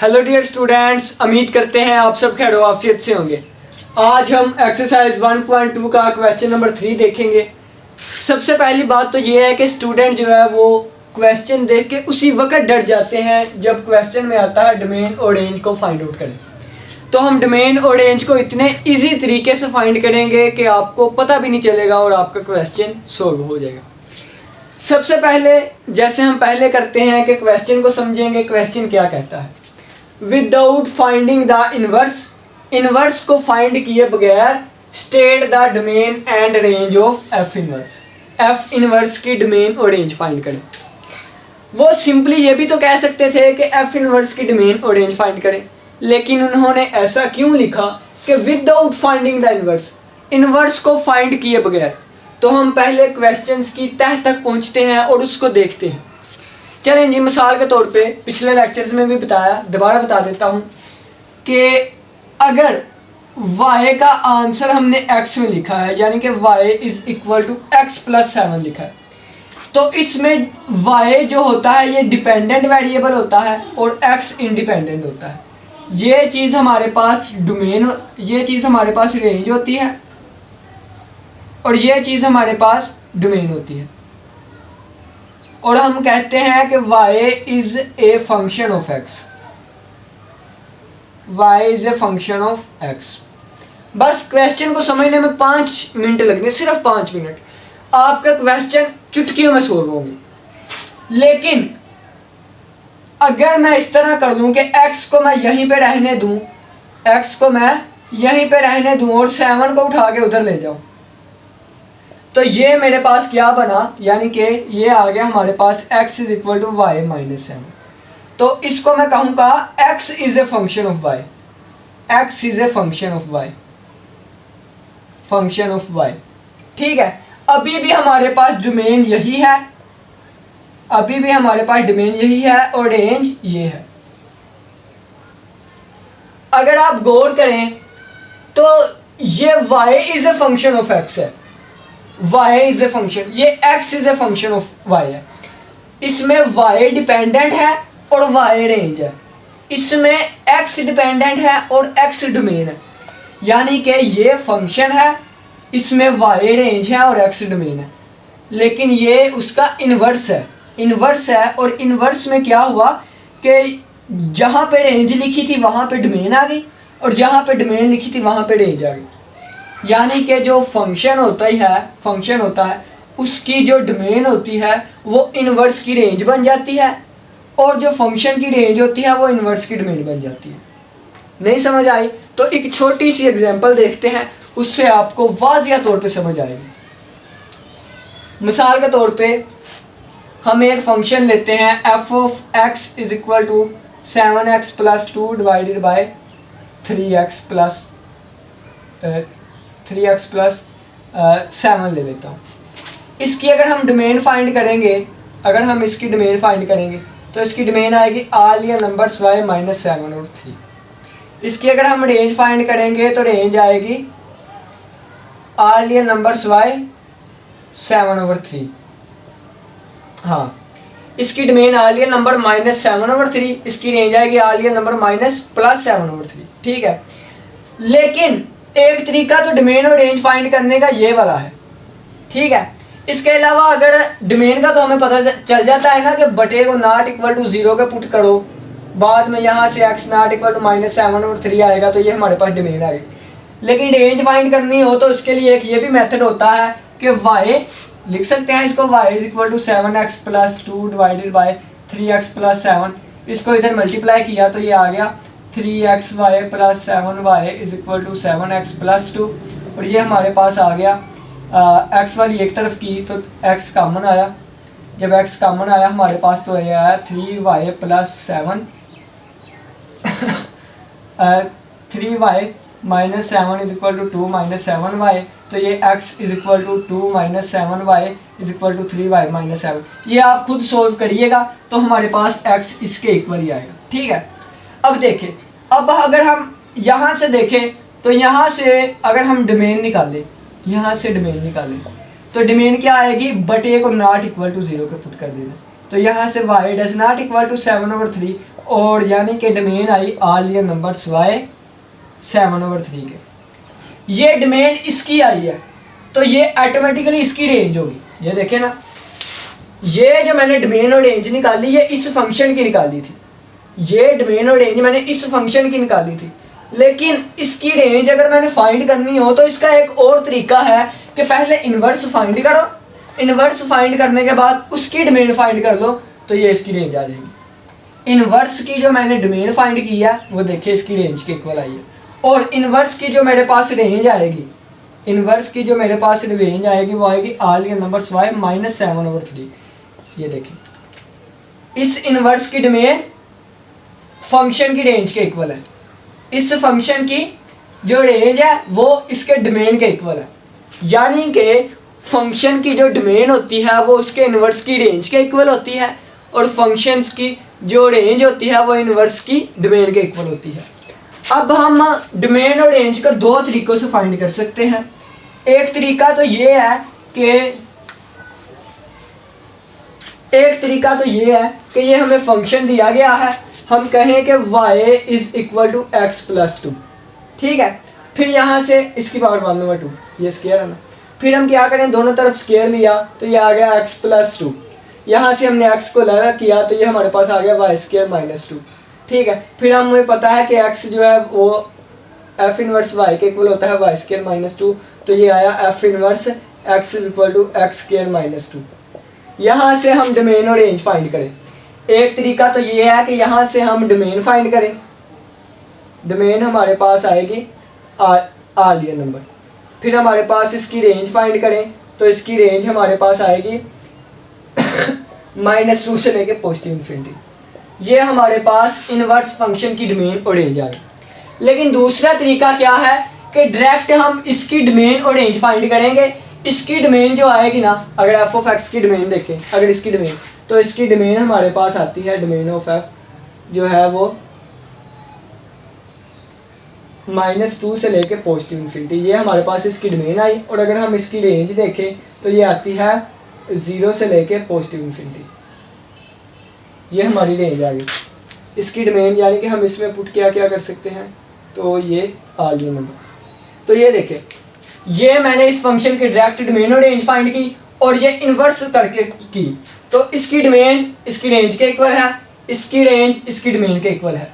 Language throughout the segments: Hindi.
हेलो डियर स्टूडेंट्स, उम्मीद करते हैं आप सब खैर आफियत से होंगे। आज हम एक्सरसाइज 1.2 का क्वेश्चन नंबर 3 देखेंगे। सबसे पहली बात तो ये है कि स्टूडेंट जो है वो क्वेश्चन देख के उसी वक्त डर जाते हैं जब क्वेश्चन में आता है डोमेन और रेंज को फाइंड आउट करें। तो हम डोमेन और रेंज को इतने इजी तरीके से फाइंड करेंगे कि आपको पता भी नहीं चलेगा और आपका क्वेश्चन सोल्व हो जाएगा। सबसे पहले जैसे हम पहले करते हैं कि क्वेश्चन को समझेंगे। क्वेश्चन क्या कहता है? विदाउट फाइंडिंग द इनवर्स को फाइंड किए बगैर state the domain and range of F inverse की डोमेन और रेंज फाइंड करें। वो सिंपली ये भी तो कह सकते थे कि एफ इनवर्स की डोमेन और रेंज फाइंड करें, लेकिन उन्होंने ऐसा क्यों लिखा कि विदाउट फाइंडिंग द इनवर्स को फाइंड किए बगैर। तो हम पहले क्वेश्चंस की तह तक पहुंचते हैं और उसको देखते हैं। चलें जी, मिसाल के तौर पे पिछले लेक्चर्स में भी बताया, दोबारा बता देता हूं कि अगर y का आंसर हमने x में लिखा है, यानी कि y is equal to x plus 7 लिखा है, तो इसमें y जो होता है ये डिपेंडेंट वेरिएबल होता है और x इंडिपेंडेंट होता है। ये चीज़ हमारे पास डोमेन, ये चीज़ हमारे पास रेंज होती है और ये चीज़ हमारे पास डोमेन होती है। और हम कहते हैं कि y is a function of x, y is a function of x। बस क्वेश्चन को समझने में 5 मिनट लगने, सिर्फ 5 मिनट। आपका क्वेश्चन चुटकियों में सोल्व होंगे। लेकिन अगर मैं इस तरह कर दूं कि x को मैं यहीं पे रहने दूं, x को मैं यहीं पे रहने दूं और 7 को उठा के उधर ले जाऊं, तो ये मेरे पास क्या बना, यानी कि ये आ गया हमारे पास x is equal to Y minus 7। तो इसको मैं कहूँगा x is a function of y, x is a function of y, function of y। ठीक है, अभी भी हमारे पास डोमेन यही है, अभी भी हमारे पास डोमेन यही है और रेंज ये है। अगर आप गौर करें तो ये y is a function of x है, y इज ए फंक्शन, ये x is a function of y है। इसमें y डिपेंडेंट है और y रेंज है। इसमें x डिपेंडेंट है और x डोमेन है, यानी कि ये फंक्शन है, इसमें y रेंज है और x डोमेन है। लेकिन ये उसका इन्वर्स है, इन्वर्स है। और इन्वर्स में क्या हुआ कि जहाँ पे रेंज लिखी थी वहाँ पे डोमेन आ गई और जहाँ पे डोमेन लिखी थी वहाँ पे रेंज आ गई। यानी कि जो फंक्शन होता है उसकी जो डोमेन होती है वो इन्वर्स की रेंज बन जाती है और जो फंक्शन की रेंज होती है वो इन्वर्स की डोमेन बन जाती है। नहीं समझ आई? तो एक छोटी सी एग्जांपल देखते हैं, उससे आपको वाज़िया तौर पे समझ आएगी। मिसाल के तौर पे हम एक फंक्शन लेते हैं f of x is equal to 7x plus 2 divided by 3x plus 7 ले लेता हूँ। इसकी अगर हम डोमेन फाइंड करेंगे, अगर हम इसकी डोमेन फाइंड करेंगे तो इसकी डोमेन आएगी all real numbers y minus 7 और 3। इसकी अगर हम रेंज फाइंड करेंगे तो रेंज आएगी all real numbers y 7 over 3। हाँ, इसकी domain all real number minus 7 over 3, इसकी रेंज आएगी all real number minus plus 7 over 3। ठीक है, लेकिन एक तरीका तो डोमेन और रेंज फाइंड करने का ये वाला है। ठीक है, इसके अलावा अगर डोमेन का तो हमें पता चल जाता है ना कि बटे को नॉट इक्वल टू 0 के पुट करो, बाद में यहाँ से x not equal to minus 7 और 3 आएगा, तो ये हमारे पास डोमेन आ गई। लेकिन रेंज फाइंड करनी हो तो इसके लिए एक ये भी मेथड होता है कि y लिख सकते हैं, इसको y is equal to 7x plus 2 divided by 3x plus 7। इसको इधर मल्टीप्लाई किया तो ये आ गया 3xy plus 7y is equal to 7x plus 2। और ये हमारे पास आ गया x वाली एक तरफ की तो x कॉमन आया। जब x कॉमन आया हमारे पास तो ये आया 3y plus 7 3y minus 7 is equal to 2 minus 7y। तो ये x is equal to 2 minus 7y is equal to 3y minus 7। ये आप खुद सोल्व करिएगा तो हमारे पास x इसके इक्वल ही आएगा। ठीक है, अब देखें, अब अगर हम यहाँ से देखें तो यहाँ से अगर हम डोमेन निकालें, यहाँ से डोमेन निकालें तो डोमेन क्या आएगी, बटे को नॉट इक्वल टू 0 के पुट कर देना। तो यहाँ से y does not equal to 7/3 और यानी कि domain I all real numbers y 7/3 के। ये डोमेन इसकी आई है तो ये ऑटोमेटिकली इसकी रेंज होगी। ये देखें ना, ये जो मैंने डोमेन और रेंज निकाली ये इस फंक्शन की निकाली थी। ये डोमेन और रेंज मैंने इस फंक्शन की निकाली थी, लेकिन इसकी रेंज अगर मैंने फाइंड करनी हो तो इसका एक और तरीका है कि पहले इन्वर्स फाइंड करो, इन्वर्स फाइंड करने के बाद उसकी डोमेन फाइंड कर लो तो ये इसकी रेंज आ जाएगी। इन्वर्स की जो मैंने डोमेन फाइंड की है वो देखिए इसकी रेंज के इक्वल आई है, और इन्वर्स की जो मेरे पास रेंज आएगी, इन्वर्स की जो मेरे पास रेंज आएगी वो आएगी ऑल रियल नंबर्स y -7/3। ये देखिए इस इन्वर्स की डोमेन फंक्शन की रेंज के इक्वल है, इस फंक्शन की जो रेंज है वो इसके डोमेन के इक्वल है, यानी कि फंक्शन की जो डोमेन होती है वो उसके इन्वर्स की रेंज के इक्वल होती है, और फंक्शंस की जो रेंज होती है वो इन्वर्स की डोमेन के इक्वल होती है। अब हम डोमेन और रेंज को दो तरीक़ों से फाइंड कर सकते हैं। एक तरीका तो ये है कि ये हमें फंक्शन दिया गया है, हम कहें कि y = x+2, ठीक है। फिर यहाँ से इसकी पावर 1/2, ये स्क्वायर है ना, फिर हम क्या करें, दोनों तरफ स्क्वायर लिया तो ये आ गया x+2, यहाँ से हमने x को अलग किया तो ये हमारे पास आ गया y² - 2, ठीक है। फिर हमें पता है कि x जो है वो f इनवर्स y के इक्वल होता है y² - 2, तो ये आया f इनवर्स x = x² - 2। यहाँ से हम डोमेन और रेंज फाइंड करें। एक तरीका तो ये है कि यहाँ से हम डोमेन फाइंड करें, डोमेन हमारे पास आएगी ऑल रियल नंबर, फिर हमारे पास इसकी रेंज फाइंड करें तो इसकी रेंज हमारे पास आएगी -2 से लेके +∞। ये हमारे पास इनवर्स फंक्शन की डोमेन और रेंज आ गई। लेकिन दूसरा तरीका क्या है कि डायरेक्ट हम इसकी डोमेन और रेंज फाइंड करेंगे। इसकी डोमेन जो आएगी ना, अगर f(x) की डोमेन देखें, अगर इसकी डोमेन, तो इसकी डोमेन हमारे पास आती है, डोमेन ऑफ f जो है वो -2 से लेके +∞, ये हमारे पास इसकी डोमेन आई। और अगर हम इसकी रेंज देखें तो ये आती है 0 से लेके +∞, ये हमारी रेंज आ गई। इसकी डोमेन यानी कि हम इसमें पुट क्या क्या कर सकते हैं, तो ये ऑल रियल नंबर। तो ये देखें, ये मैंने इस फंक्शन की डायरेक्ट डोमेन और रेंज फाइंड की और ये इन्वर्स करके की, तो इसकी डोमेन इसकी रेंज के इक्वल है, इसकी रेंज इसकी डोमेन के इक्वल है।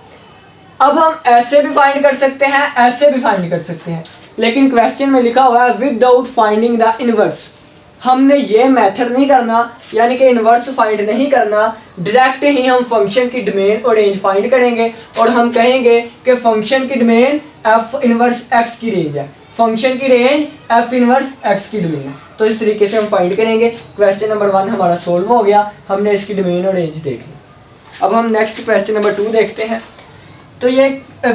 अब हम ऐसे भी फाइंड कर सकते हैं, ऐसे भी फाइंड कर सकते हैं, लेकिन क्वेश्चन में लिखा हुआ है विदाउट फाइंडिंग द इन्वर्स। हमने ये मेथड नहीं करना, यानी कि इन्वर्स फाइंड नहीं करना, डायरेक्ट ही हम फंक्शन की डोमेन और रेंज फाइंड करेंगे और हम कहेंगे कि फंक्शन की डोमेन f इनवर्स x की रेंज है, फंक्शन की रेंज f इनवर्स x की डोमेन है। तो इस तरीके से हम फाइंड करेंगे। क्वेश्चन नंबर 1 हमारा सोल्व हो गया, हमने इसकी डोमेन और रेंज देख ली। अब हम नेक्स्ट क्वेश्चन नंबर 2 देखते हैं। तो ये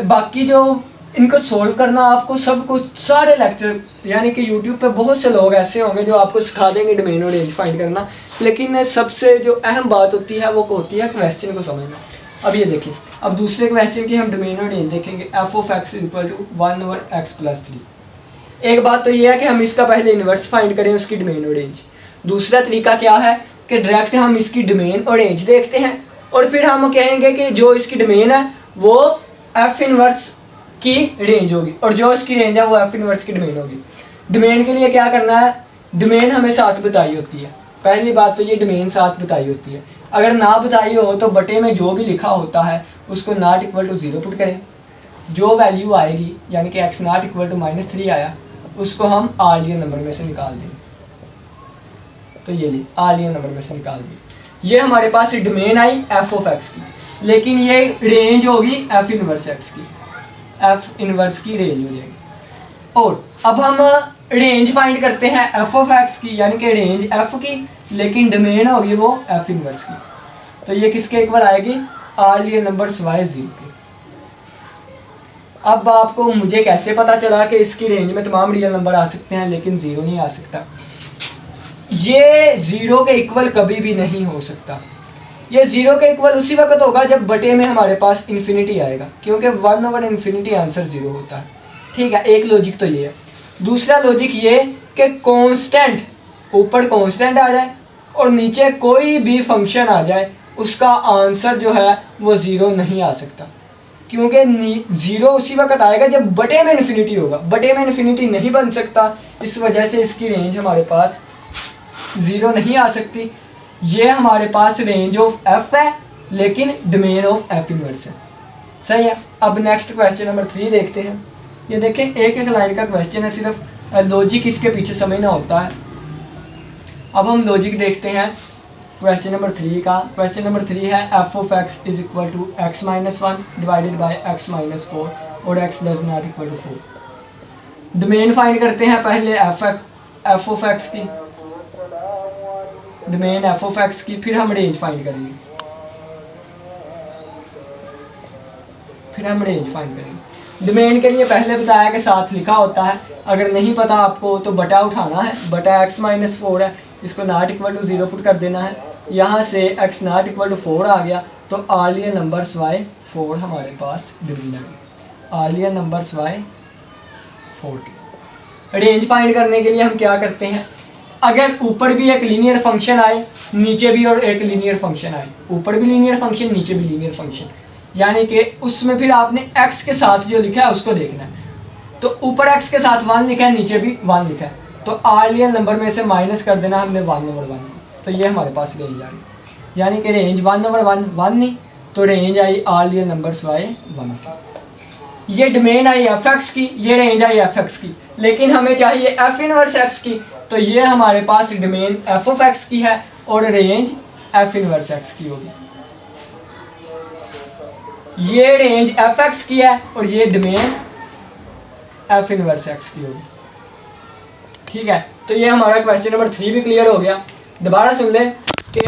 बाकी जो इनको सोल्व करना, आपको सब कुछ सारे लेक्चर यानी कि यूट्यूब पे बहुत से लोग ऐसे होंगे जो आपको सिखा देंगे डोमेन और रेंज फाइंड करना, लेकिन सबसे जो अहम बात होती है वो होती है क्वेश्चन को समझना। अब ये देखिए, अब दूसरे क्वेश्चन की हम डोमेन और रेंज देखेंगे। f(x) = 1/x+3। एक बात तो ये है कि हम इसका पहले इन्वर्स फाइंड करें उसकी डोमेन और रेंज। दूसरा तरीका क्या है कि डायरेक्ट हम इसकी डोमेन और रेंज देखते हैं और फिर हम कहेंगे कि जो इसकी डोमेन है वो f इनवर्स की रेंज होगी और जो इसकी रेंज है वो f इनवर्स की डोमेन होगी। डोमेन के लिए क्या करना है, डोमेन हमें साथ बताई होती है। पहली बात तो ये डोमेन साथ बताई होती है, अगर ना बताई हो तो बटे में जो भी लिखा होता है उसको not = 0 पुट करें, जो वैल्यू आएगी यानी कि x not = -3 आया उसको हम ऑल रियल नंबर में से निकाल दें। तो ये ली ऑल रियल नंबर में से निकाल दी। ये हमारे पास डोमेन आई f(x) की, लेकिन ये रेंज होगी f इनवर्स x की, f इनवर्स की रेंज हो जाएगी। और अब हम रेंज फाइंड करते हैं f(x) की, यानी कि रेंज f की, लेकिन डोमेन होगी वो f इनवर्स की। तो ये किसके इक्वल आएगी, ऑल रियल नंबर्स y 0 के। अब आपको मुझे कैसे पता चला कि इसकी रेंज में तमाम रियल नंबर आ सकते हैं लेकिन 0 नहीं आ सकता। ये 0 के इक्वल कभी भी नहीं हो सकता। ये 0 के इक्वल उसी वक्त होगा जब बटे में हमारे पास इन्फिनिटी आएगा, क्योंकि 1/∞ आंसर 0 होता है। ठीक है, एक लॉजिक तो ये है। दूसरा लॉजिक ये कि कांस्टेंट ऊपर कांस्टेंट आ जाए और नीचे कोई भी फंक्शन आ जाए उसका आंसर जो है वो ज़ीरो नहीं आ सकता, क्योंकि ज़ीरो उसी वक्त आएगा जब बटे में इन्फिनिटी होगा, बटे में इन्फिनिटी नहीं बन सकता, इस वजह से इसकी रेंज हमारे पास ज़ीरो नहीं आ सकती। ये हमारे पास रेंज ऑफ एफ है लेकिन डोमेन ऑफ एफ इनवर्स है। सही है। अब नेक्स्ट क्वेश्चन नंबर 3 देखते हैं। ये देखें एक एक लाइन का क्वेश्चन है, सिर्फ लॉजिक इसके पीछे समझना होता है। अब हम लॉजिक देखते हैं क्वेश्चन नंबर 3 का। क्वेश्चन नंबर 3 है F of X is equal to X minus 1 divided by X minus 4 और X does not equal to 4। Domain find करते हैं पहले एफ ऑफ एक्स की, डोमेन एफ ऑफ एक्स की, फिर हम रेंज फाइंड करेंगे, डोमेन के लिए पहले बताया कि साथ लिखा होता है, अगर नहीं पता आपको तो बटा उठाना है, बटा एक्स माइनस 4 है, इसको नॉट इक्वल टू 0 पुट कर देना है, यहाँ से एक्स नॉट इक्वल टू 4 आ गया तो ऑल रियल नंबर्स वाई 4 हमारे पास डिविजन है, all real numbers Y 4। Range find करने के लिए हम क्या करते हैं, अगर ऊपर भी एक लीनियर फंक्शन आए नीचे भी और एक लीनियर फंक्शन आए, ऊपर भी लीनियर फंक्शन नीचे भी लीनियर फंक्शन, यानी कि उसमें फिर आपने x के साथ जो लिखा है उसको देखना है। तो ऊपर x के साथ 1 लिखा है, नीचे भी 1 लिखा है, तो ऑल रियल नंबर में से माइनस कर देना हमने 1 ओवर 1, तो ये हमारे पास रेंज आ गई, यानी कि रेंज 1 ओवर 1 नहीं, तो range I all real numbers Y 1। ये डोमेन आई एफ एक्स की, ये रेंज आई एफ एक्स की, लेकिन हमें चाहिए एफ इनवर्स एक्स की, तो ये हमारे पास डोमेन एफ ऑफ एक्स की है और रेंज एफ इनवर्स एक्स की होगी। ये रेंज एफ एक्स की है और ये डोमेन एफ इनवर्स एक्स की होगी। ठीक है, तो ये हमारा क्वेश्चन नंबर 3 भी क्लियर हो गया। दोबारा सुन ले कि